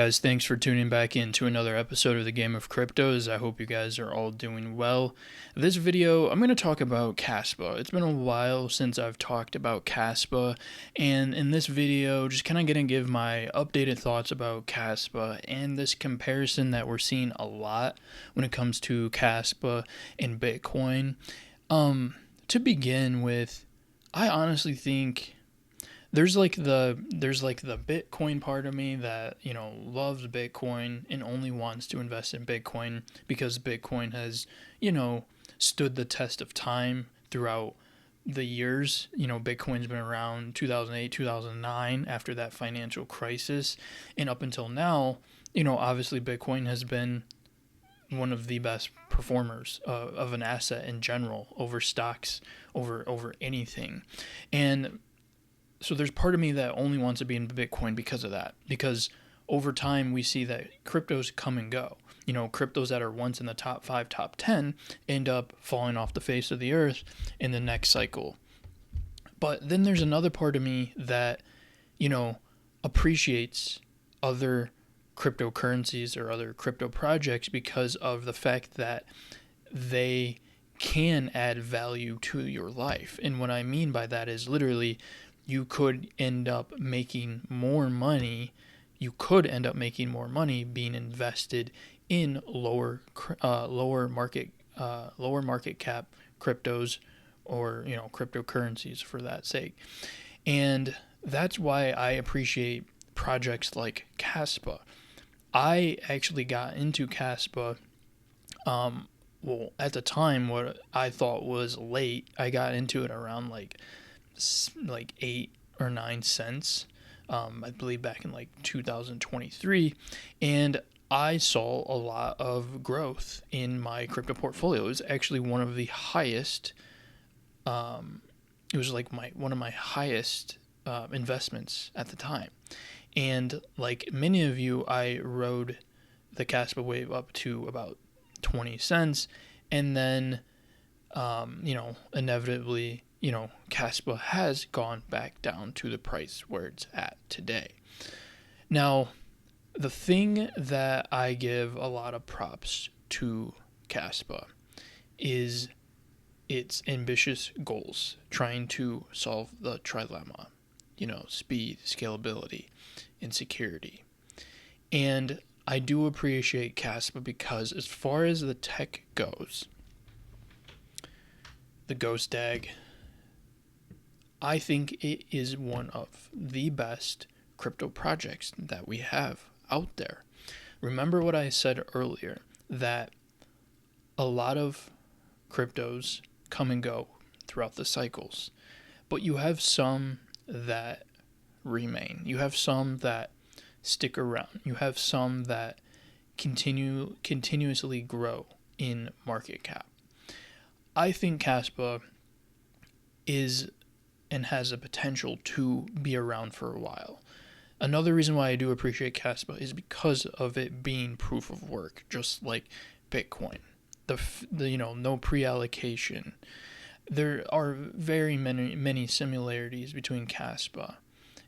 Guys, thanks for tuning back into another episode of the Game of Cryptos. I hope you guys are all doing well. This video, I'm going to talk about Kaspa. It's been a while since I've talked about Kaspa, and in this video, just kind of going to give my updated thoughts about Kaspa and this comparison that we're seeing a lot when it comes to Kaspa and Bitcoin. To begin with, I honestly think there's the Bitcoin part of me that, loves Bitcoin and only wants to invest in Bitcoin because Bitcoin has, stood the test of time throughout the years. Bitcoin's been around 2008, 2009 after that financial crisis, and up until now, obviously Bitcoin has been one of the best performers of an asset in general over stocks, over anything. And so there's part of me that only wants to be in Bitcoin because of that. Because over time, we see that cryptos come and go. Cryptos that are once in the top 5, top 10 end up falling off the face of the earth in the next cycle. But then there's another part of me that, appreciates other cryptocurrencies or other crypto projects because of the fact that they can add value to your life. And what I mean by that is literally you could end up making more money. You could end up making more money being invested in lower market cap cryptos or cryptocurrencies for that sake. And that's why I appreciate projects like Kaspa. I actually got into Kaspa at the time what I thought was late. I got into it around like 8 or 9 cents, I believe back in like 2023, and I saw a lot of growth in my crypto portfolio. It was actually one of the highest. It was like one of my highest investments at the time, and like many of you, I rode the Kaspa wave up to about 20 cents, and then inevitably, Kaspa has gone back down to the price where it's at today. Now, the thing that I give a lot of props to Kaspa is its ambitious goals, trying to solve the trilemma, speed, scalability, and security. And I do appreciate Kaspa because as far as the tech goes, the Ghost Dag, I think it is one of the best crypto projects that we have out there. Remember what I said earlier, that a lot of cryptos come and go throughout the cycles, but you have some that remain. You have some that stick around. You have some that continuously grow in market cap. I think Kaspa is and has a potential to be around for a while. Another reason why I do appreciate Kaspa is because of it being proof of work, just like Bitcoin. The no pre-allocation. There are very many similarities between Kaspa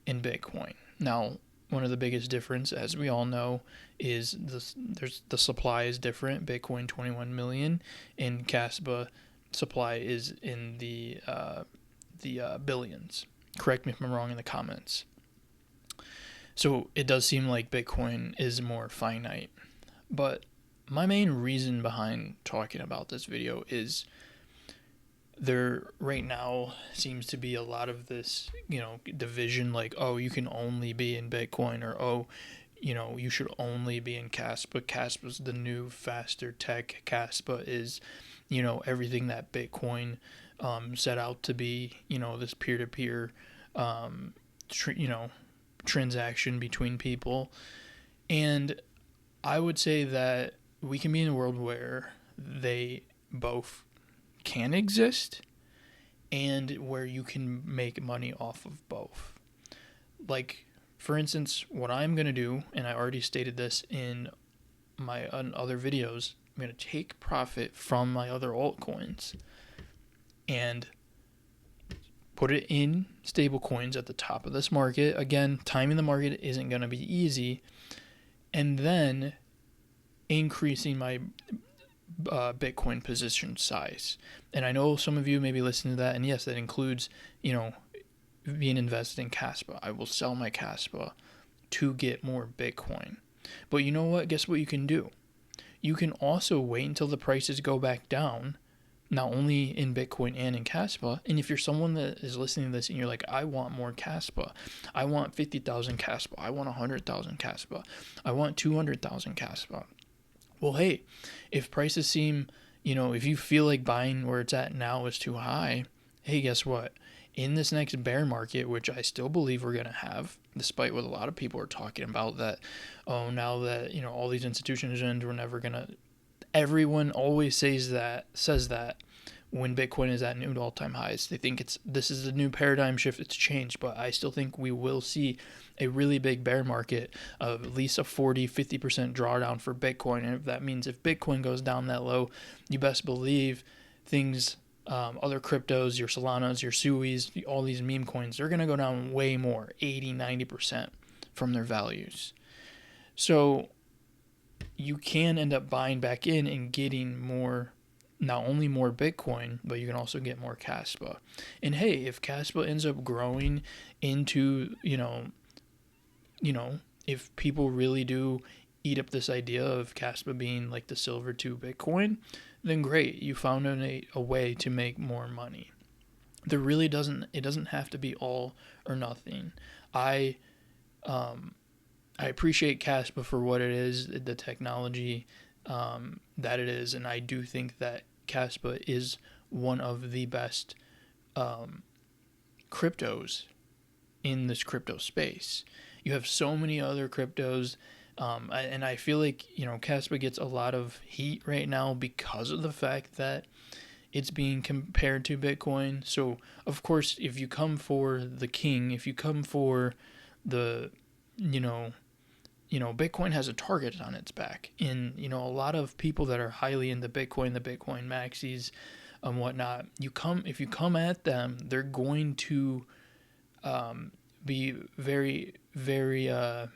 and Bitcoin. Now, one of the biggest difference, as we all know, is the supply is different. Bitcoin 21 million, and Kaspa supply is in the billions. Correct me if I'm wrong in the comments. So it does seem like Bitcoin is more finite. But my main reason behind talking about this video is there right now seems to be a lot of this, division, like, oh, you can only be in Bitcoin, or, oh, you should only be in Kaspa. Kaspa's the new faster tech. Kaspa is, everything that Bitcoin set out to be, this peer-to-peer, transaction between people. And I would say that we can be in a world where they both can exist and where you can make money off of both. Like, for instance, what I'm going to do, and I already stated this in my other videos, I'm going to take profit from my other altcoins and put it in stable coins at the top of this market. Again, timing the market isn't going to be easy, and then increasing my Bitcoin position size. And I know some of you may be listening to that, and yes, that includes, being invested in Kaspa. I will sell my Kaspa to get more Bitcoin. But you know what? Guess what you can do? You can also wait until the prices go back down, not only in Bitcoin and in Kaspa. And if you're someone that is listening to this and you're like, I want more Kaspa, I want 50,000 Kaspa, I want 100,000 Kaspa, I want 200,000 Kaspa. Well, hey, if prices seem, if you feel like buying where it's at now is too high, hey, guess what? In this next bear market, which I still believe we're going to have, despite what a lot of people are talking about, that, oh, now that, all these institutions end, we're never going to, everyone always says that when Bitcoin is at new all-time highs. They think this is the new paradigm shift, it's changed, but I still think we will see a really big bear market of at least a 40-50% drawdown for Bitcoin. And if that means if Bitcoin goes down that low, you best believe things, other cryptos, your Solanas, your Suis, all these meme coins, they're going to go down way more, 80-90% from their values. So you can end up buying back in and getting more, not only more Bitcoin, but you can also get more Kaspa. And hey, if Kaspa ends up growing into, if people really do eat up this idea of Kaspa being like the silver to Bitcoin, then great, you found a way to make more money. It doesn't have to be all or nothing. I appreciate Kaspa for what it is, the technology that it is, and I do think that Kaspa is one of the best cryptos in this crypto space. You have so many other cryptos, and I feel like Kaspa gets a lot of heat right now because of the fact that it's being compared to Bitcoin. So of course, if you come for the king, if you come for the Bitcoin has a target on its back. And, a lot of people that are highly into Bitcoin, the Bitcoin maxis and whatnot, if you come at them, they're going to be very, very, they're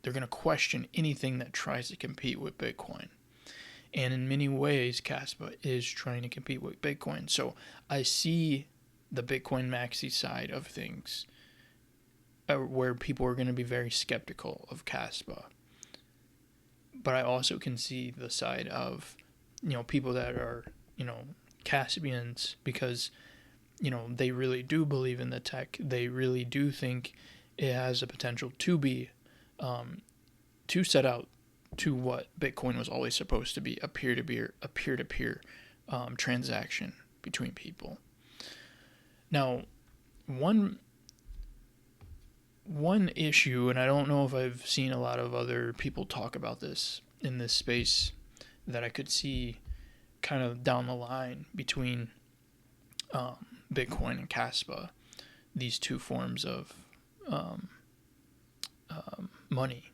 going to question anything that tries to compete with Bitcoin. And in many ways, Kaspa is trying to compete with Bitcoin. So I see the Bitcoin maxi side of things, where people are going to be very skeptical of Kaspa. But I also can see the side of, people that are, Caspians, because, they really do believe in the tech. They really do think it has the potential to be, to set out to what Bitcoin was always supposed to be, a peer-to-peer transaction between people. Now, one issue, and I don't know if I've seen a lot of other people talk about this in this space, that I could see kind of down the line between Bitcoin and Kaspa, these two forms of money,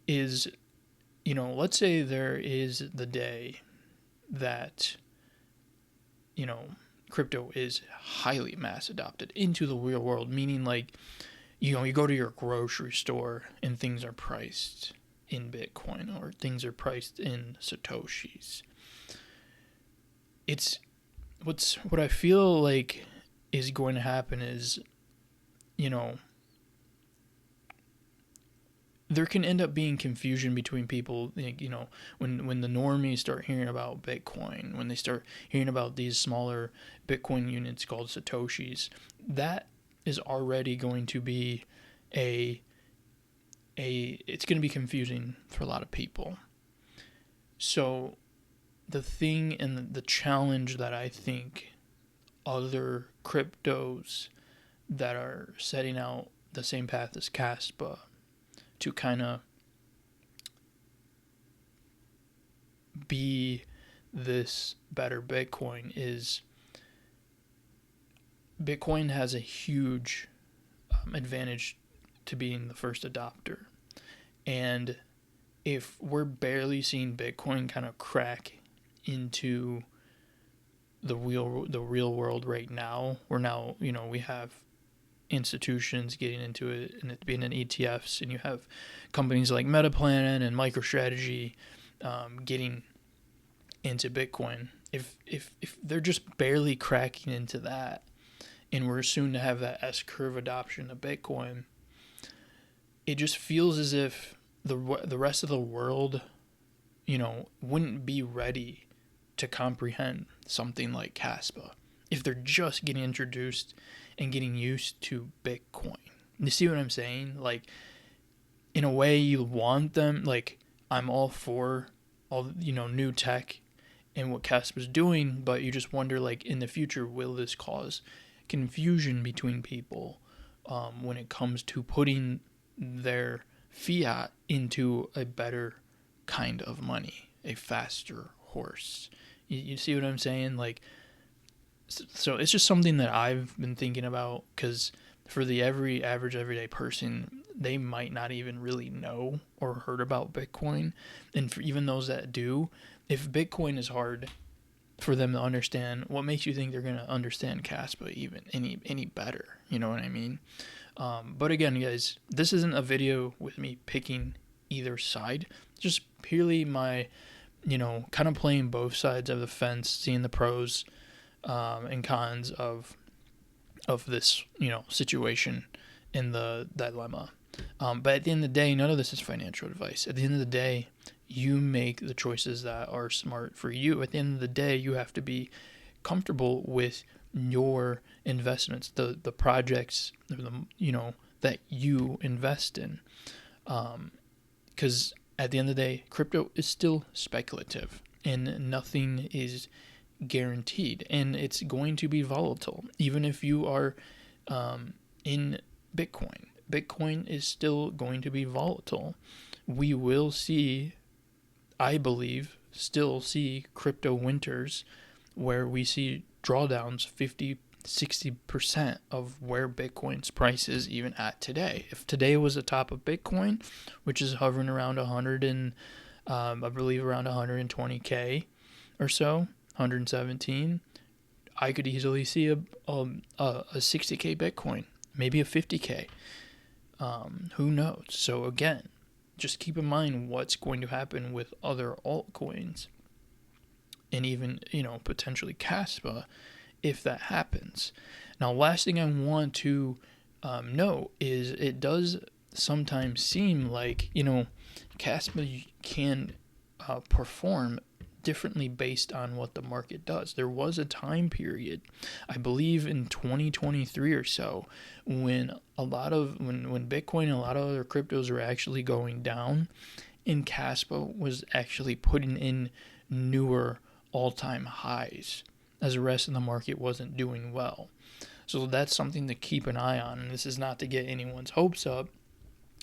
is, let's say there is the day that, crypto is highly mass adopted into the real world, meaning like, you go to your grocery store and things are priced in Bitcoin or things are priced in Satoshis. What I feel like is going to happen is, there can end up being confusion between people, when the normies start hearing about Bitcoin, when they start hearing about these smaller Bitcoin units called Satoshis, that is already going to be it's going to be confusing for a lot of people. So the thing and the challenge that I think other cryptos that are setting out the same path as Kaspa to kind of be this better Bitcoin is, Bitcoin has a huge advantage to being the first adopter. And if we're barely seeing Bitcoin kind of crack into the real world right now, we have institutions getting into it and it being in ETFs, and you have companies like MetaPlanet and MicroStrategy getting into Bitcoin. If they're just barely cracking into that, and we're soon to have that S curve adoption of Bitcoin, it just feels as if the rest of the world, wouldn't be ready to comprehend something like Kaspa if they're just getting introduced and getting used to Bitcoin. You see what I'm saying? Like, in a way, you want them, like, I'm all for all, new tech and what Kaspa's doing, but you just wonder, like, in the future, will this cause confusion between people when it comes to putting their fiat into a better kind of money, a faster horse? You see what I'm saying? Like, so it's just something that I've been thinking about, because for the average everyday person, they might not even really know or heard about Bitcoin. And for even those that do, if Bitcoin is hard for them to understand, what makes you think they're going to understand Kaspa even any better? You know what I mean? But again, guys, this isn't a video with me picking either side. Just purely my, kind of playing both sides of the fence, seeing the pros and cons of this, situation in the dilemma. But at the end of the day, none of this is financial advice. At the end of the day, you make the choices that are smart for you. At the end of the day, you have to be comfortable with your investments, the projects, that you invest in. Because at the end of the day, crypto is still speculative and nothing is guaranteed, and it's going to be volatile. Even if you are in Bitcoin is still going to be volatile. We will see, I believe, still see crypto winters where we see drawdowns 50-60% of where Bitcoin's price is even at today. If today was the top of Bitcoin, which is hovering around 100 and I believe around 120K or so, 117, I could easily see a 60K Bitcoin, maybe a 50K. Who knows? So again, just keep in mind what's going to happen with other altcoins, and even, potentially Kaspa, if that happens. Now, last thing I want to note is it does sometimes seem like, Kaspa can perform differently based on what the market does. There was a time period, I believe in 2023 or so, when when Bitcoin and a lot of other cryptos were actually going down, and Kaspa was actually putting in newer all-time highs as the rest of the market wasn't doing well. So that's something to keep an eye on. And this is not to get anyone's hopes up,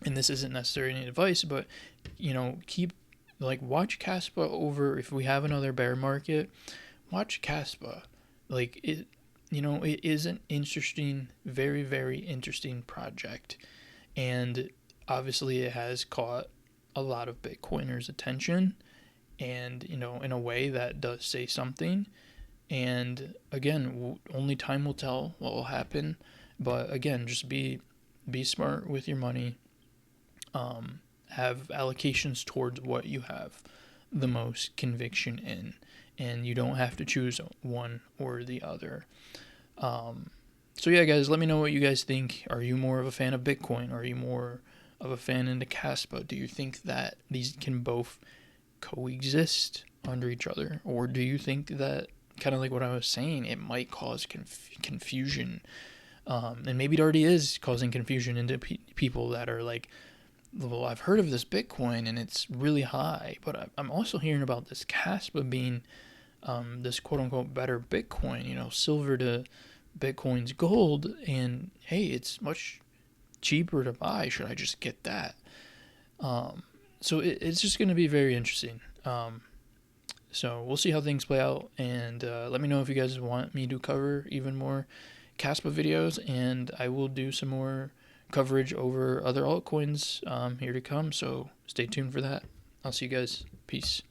and this isn't necessarily any advice, but watch Kaspa over. If we have another bear market, watch Kaspa. It is an interesting, very, very interesting project. And obviously it has caught a lot of Bitcoiners' attention, and, in a way that does say something. And again, only time will tell what will happen. But again, just be smart with your money. Have allocations towards what you have the most conviction in, and you don't have to choose one or the other. So yeah, guys, let me know what you guys think. Are you more of a fan of Bitcoin? Are you more of a fan into Kaspa? Do you think that these can both coexist under each other, or do you think that, kind of like what I was saying, it might cause confusion, and maybe it already is causing confusion into people that are like, well, I've heard of this Bitcoin and it's really high, but I'm also hearing about this Kaspa being this quote-unquote better Bitcoin, silver to Bitcoin's gold, and hey, it's much cheaper to buy. Should I just get that? So it's just going to be very interesting. So we'll see how things play out, and let me know if you guys want me to cover even more Kaspa videos, and I will do some more coverage over other altcoins here to come, so stay tuned for that. I'll see you guys. Peace.